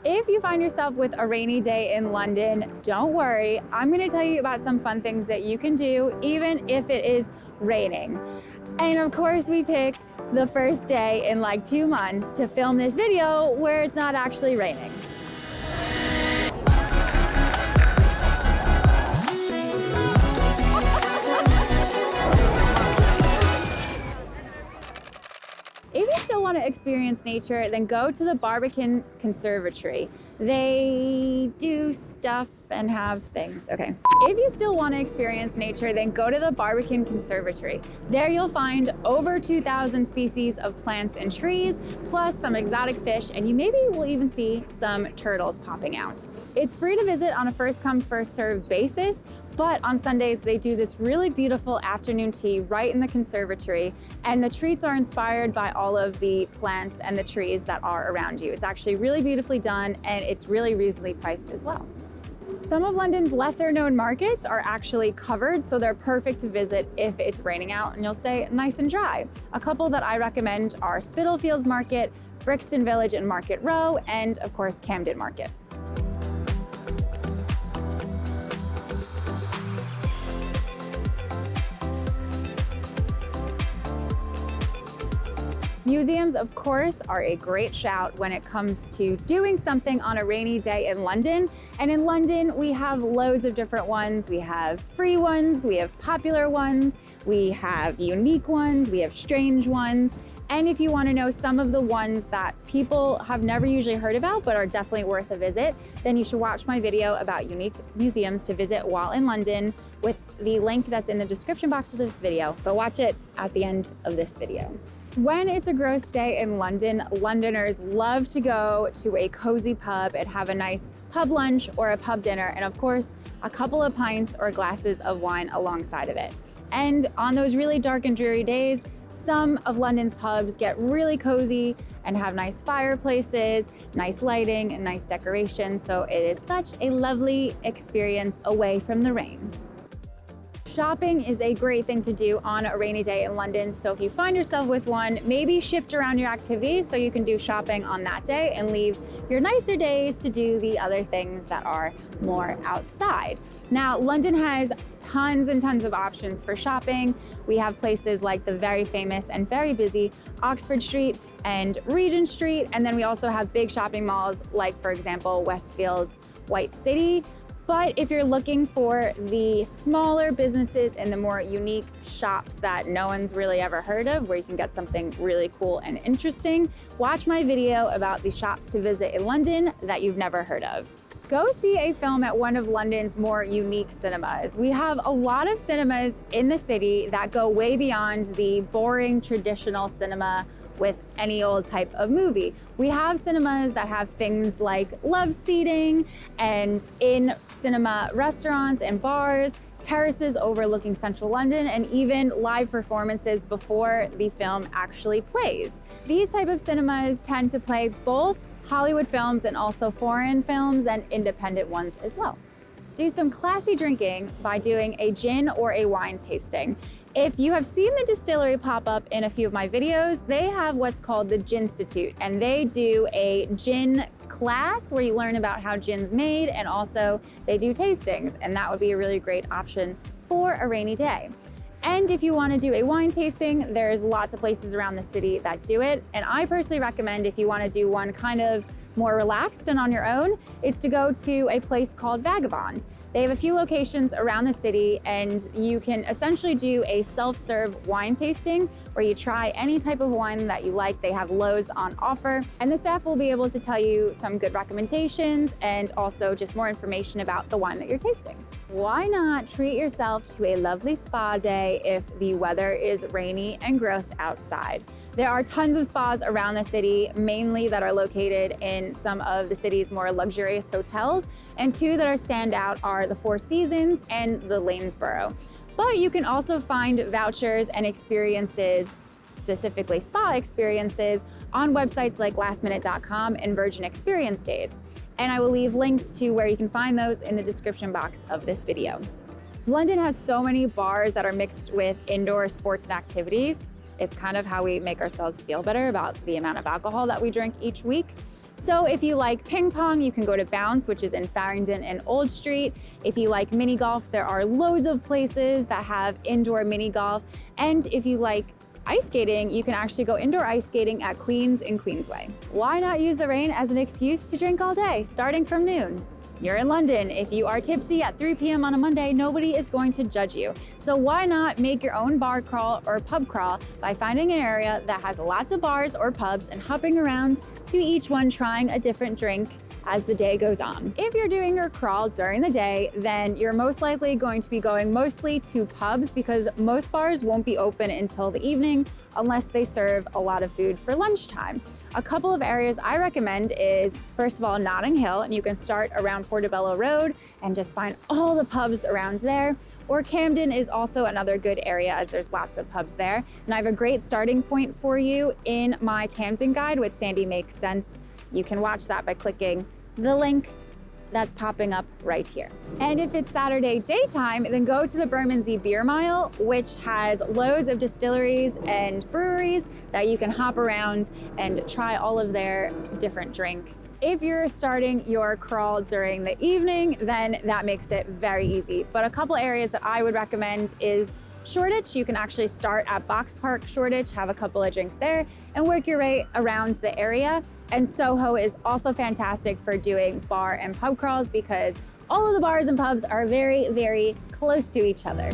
If you find yourself with a rainy day in London, don't worry. I'm going to tell you about some fun things that you can do even if it is raining. And of course, we picked the first day in like 2 months to film this video where it's not actually raining. If you still want to experience nature, then go to the BARBICAN Conservatory. They do stuff and have things. Okay. If you still want to experience nature, then go to the BARBICAN Conservatory. There you'll find over 2,000 species of plants and trees, plus some exotic fish, and you maybe will even see some turtles popping out. It's free to visit on a first come, first served basis, but on Sundays they do this really beautiful afternoon tea right in the conservatory, and the treats are inspired by all of the plants and the trees that are around you. It's actually really beautifully done, and it's really reasonably priced as well. Some of London's lesser known markets are actually covered, so they're perfect to visit if it's raining out and you'll stay nice and dry. A couple that I recommend are SPITALFIELDS Market, BRIXTON Village and Market Row, and of course CAMDEN Market. Museums, of course, are a great shout when it comes to doing something on a rainy day in London. And in London, we have loads of different ones. We have free ones, we have popular ones, we have unique ones, we have strange ones. And if you want to know some of the ones that people have never usually heard about but are definitely worth a visit, then you should watch my video about unique museums to visit while in London with the link that's in the description box of this video. But watch it at the end of this video. When it's a gross day in London, Londoners love to go to a cozy pub and have a nice pub lunch or a pub dinner, and of course, a couple of pints or glasses of wine alongside of it. And on those really dark and dreary days, some of London's pubs get really cozy and have nice fireplaces, nice lighting, and nice decorations, so it is such a lovely experience away from the rain. Shopping is a great thing to do on a rainy day in London, so if you find yourself with one, maybe shift around your activities so you can do shopping on that day and leave your nicer days to do the other things that are more outside. Now, London has tons and tons of options for shopping. We have places like the very famous and very busy Oxford Street and Regent Street, and then we also have big shopping malls like, for example, Westfield White City. But if you're looking for the smaller businesses and the more unique shops that no one's really ever heard of, where you can get something really cool and interesting, watch my video about the shops to visit in London that you've never heard of. Go see a film at one of London's more unique cinemas. We have a lot of cinemas in the city that go way beyond the boring traditional cinema with any old type of movie. We have cinemas that have things like love seating and in-cinema restaurants and bars, terraces overlooking central London, and even live performances before the film actually plays. These type of cinemas tend to play both Hollywood films and also foreign films and independent ones as well. Do some classy drinking by doing a gin or a wine tasting. If you have seen the distillery pop up in a few of my videos, they have what's called the Ginstitute, and they do a gin class where you learn about how gin's made, and also they do tastings, and that would be a really great option for a rainy day. And if you want to do a wine tasting, there's lots of places around the city that do it, and I personally recommend, if you want to do one kind of more relaxed and on your own, is to go to a place called Vagabond. They have a few locations around the city, and you can essentially do a self-serve wine tasting where you try any type of wine that you like. They have loads on offer, and the staff will be able to tell you some good recommendations and also just more information about the wine that you're tasting. Why not treat yourself to a lovely spa day if the weather is rainy and gross outside? There are tons of spas around the city, mainly that are located in some of the city's more luxurious hotels, and two that are standout are the Four Seasons and the LANESBOROUGH. But you can also find vouchers and experiences, specifically spa experiences, on websites like lastminute.com and Virgin Experience Days. And I will leave links to where you can find those in the description box of this video. London has so many bars that are mixed with indoor sports and activities. It's kind of how we make ourselves feel better about the amount of alcohol that we drink each week. So if you like ping pong, you can go to Bounce, which is in Farringdon and Old Street. If you like mini golf, there are loads of places that have indoor mini golf. And if you like ice skating, you can actually go indoor ice skating at Queens in Queensway. Why not use the rain as an excuse to drink all day, starting from noon? You're in London. If you are tipsy at 3 p.m. on a Monday, nobody is going to judge you. So why not make your own bar crawl or pub crawl by finding an area that has lots of bars or pubs and hopping around to each one trying a different drink as the day goes on. If you're doing your crawl during the day, then you're most likely going to be going mostly to pubs because most bars won't be open until the evening unless they serve a lot of food for lunchtime. A couple of areas I recommend is, first of all, Notting Hill, and you can start around Portobello Road and just find all the pubs around there. Or Camden is also another good area as there's lots of pubs there. And I have a great starting point for you in my Camden guide with Sandy Makes Sense. You can watch that by clicking the link that's popping up right here. And if it's Saturday daytime, then go to the Bermondsey Beer Mile, which has loads of distilleries and breweries that you can hop around and try all of their different drinks. If you're starting your crawl during the evening, then that makes it very easy. But a couple areas that I would recommend is Shoreditch. You can actually start at Box Park Shoreditch, have a couple of drinks there, and work your way around the area. And SOHO is also fantastic for doing bar and pub crawls because all of the bars and pubs are very, very close to each other.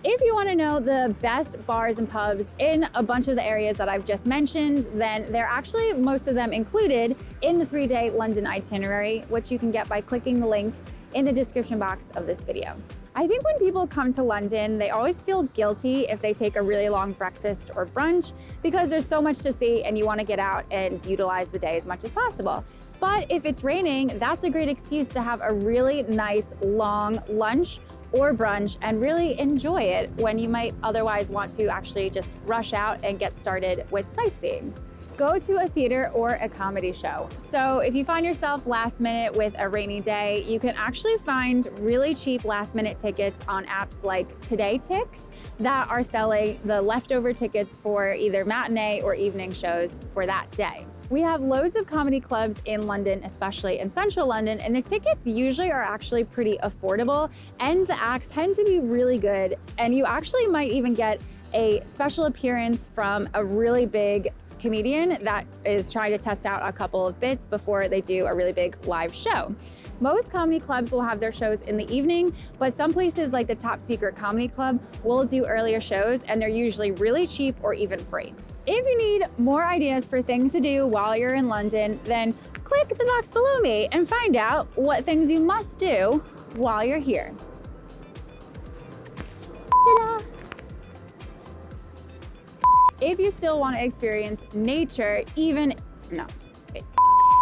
If you want to know the best bars and pubs in a bunch of the areas that I've just mentioned, then they're actually most of them included in the 3-day London itinerary, which you can get by clicking the link in the description box of this video. I think when people come to London, they always feel guilty if they take a really long breakfast or brunch because there's so much to see and you want to get out and utilize the day as much as possible. But if it's raining, that's a great excuse to have a really nice long lunch or brunch and really enjoy it when you might otherwise want to actually just rush out and get started with sightseeing. Go to a theater or a comedy show. So if you find yourself last minute with a rainy day, you can actually find really cheap last minute tickets on apps like Today Tix that are selling the leftover tickets for either matinee or evening shows for that day. We have loads of comedy clubs in London, especially in central London, and the tickets usually are actually pretty affordable and the acts tend to be really good. And you actually might even get a special appearance from a really big comedian that is trying to test out a couple of bits before they do a really big live show. Most comedy clubs will have their shows in the evening, but some places like the Top Secret Comedy Club will do earlier shows and they're usually really cheap or even free. If you need more ideas for things to do while you're in London, then click the box below me and find out what things you must do while you're here. Ta-da! If you still want to experience nature, no.